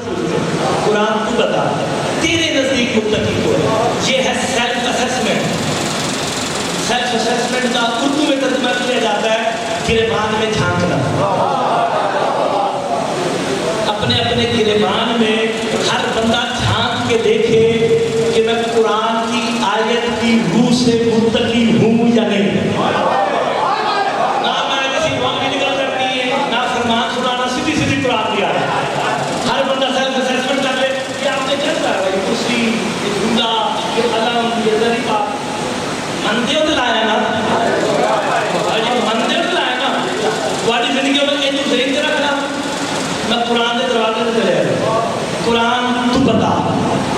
से पूछते हैं कुरान तू बता तेरे नजदीक मुत्तकी कौन है। ये है सेल्फ असेसमेंट। सेल्फ असेसमेंट का उर्दू में तर्जुमा किया जाता है गिरेबान में झांकना। अपने अपने गिरेबान में हर बंदा झांक के देखे कि मैं कुरान की आयत की रूह से मुत्तकी हूं या नहीं। ना मैं किसी कौम की निकल करनी है ना फरमान सुनाना, सीधी सीधी कुरान दिया है। हर बंदा सेल्फ असेसमेंट कर ले कि आपने क्या कहा भाई कुर्सी ये झूला ये कलम ये तरीका मनते हो लाया ना मनते हो लाया ना तुम्हारी जिंदगी में ये तू देख के रखना। मैं कुरान के दरवाजे से चले आया कुरान तू बता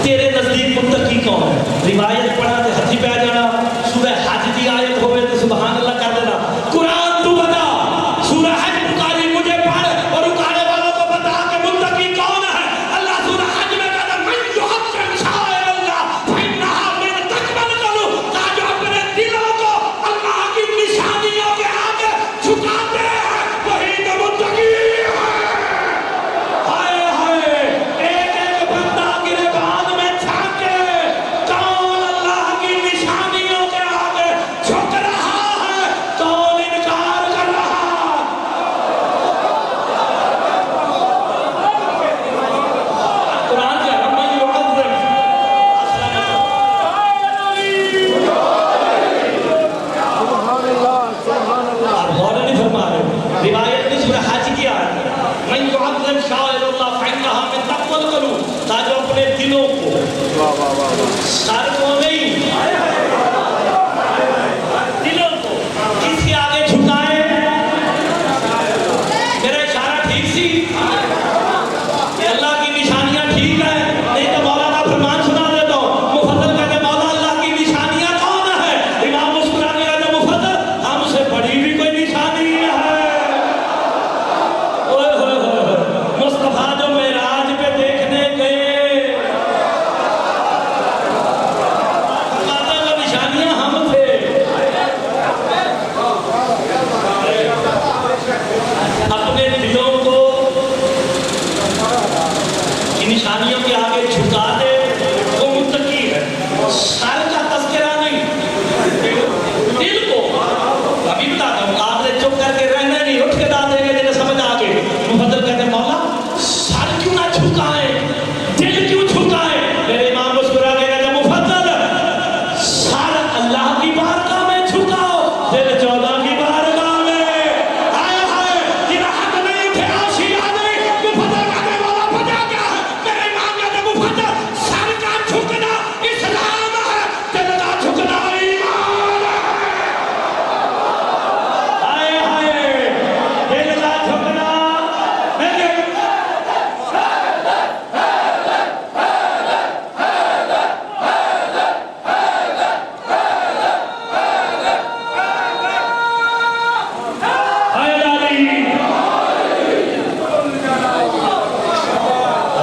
तेरे नजदीक मुत्तकी कौन है। रिवायत पढ़ा तो हथी पे आ जाना, सूरह हज की आयत होवे तो सुभान अल्लाह कर देना। कुरान तू बता सूरह हज पुकारी मुझे पढ़ और उकारे वालों को बता कि मुत्तकी कौन है। अल्लाह सूरह हज में कहता मैं युहब्बिर शाइरल्लाह फइन्नहा मिन तकबल कलू का जो अपने दिलों को अल्लाह की निशानियों के आगे झुकाते हैं वही तो मुत्तकी है। हाय हाय एक एक बंदा गिरबान में झांके कौन अल्लाह की निशानियों के आगे झुक रहा है कौन इनकार कर रहा है। कुरान के हमें युअज़्ज़िम और गौर नहीं फरमा रहे। रिवायत में सूरह हज की आयत मैं युअज़्ज़िम शाइरल्लाह फइन्नहा मिन तक़वल क़ुलूब ताकि अपने दिलों को सर को नहीं दिलों को किसके आगे झुकाए। मेरा इशारा ठीक सी अल्लाह की निशानियां ठीक है नहीं तो मौलाना फरमान सुना देता हूँ। मुफद्दल कहते मौला अल्लाह की निशानियां कौन है। इमाम मुस्कुराने कहते मुफद्दल हमसे बड़ी भी कोई निशानी है। ओए होए होए मुस्तफा जो मेराज पे देखने गए कहते वो निशानियां हम थे। अपने दिलों को इन निशानियों के आगे झुका दे वो मुत्तकी है। सर का तस्करा नहीं दिल को अभी बताता हूँ। आपने चुप करके रहना नहीं उठ के दाद देंगे जिन्हें समझ आ गई। मुफद्दल कहते मौला सर क्यों ना झुकाए दिल क्यों झुकाए। मेरे इमाम मुस्कुरा के कहते मुफद्दल सर अल्लाह की बारगाह में झुकाओ दिल 14 की बारगाह में। हाय हाय तेरा हक नहीं थे आशिया नहीं। मुफद्दल कहते मौला वजह क्या है। मेरे इमाम कहते मुफद्दल सर का झुकना इस्लाम है दिल का झुकना ईमान है। हाय हाय दिल का झुकना मेरे हाय लाली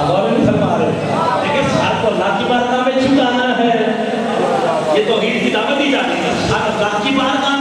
गौर नहीं फरमा रहे। देखिए सर को अल्लाह की बारगाह में झुकाना है। ये तो ईद की दावत दी जाती है। सर अल्लाह की बारगाह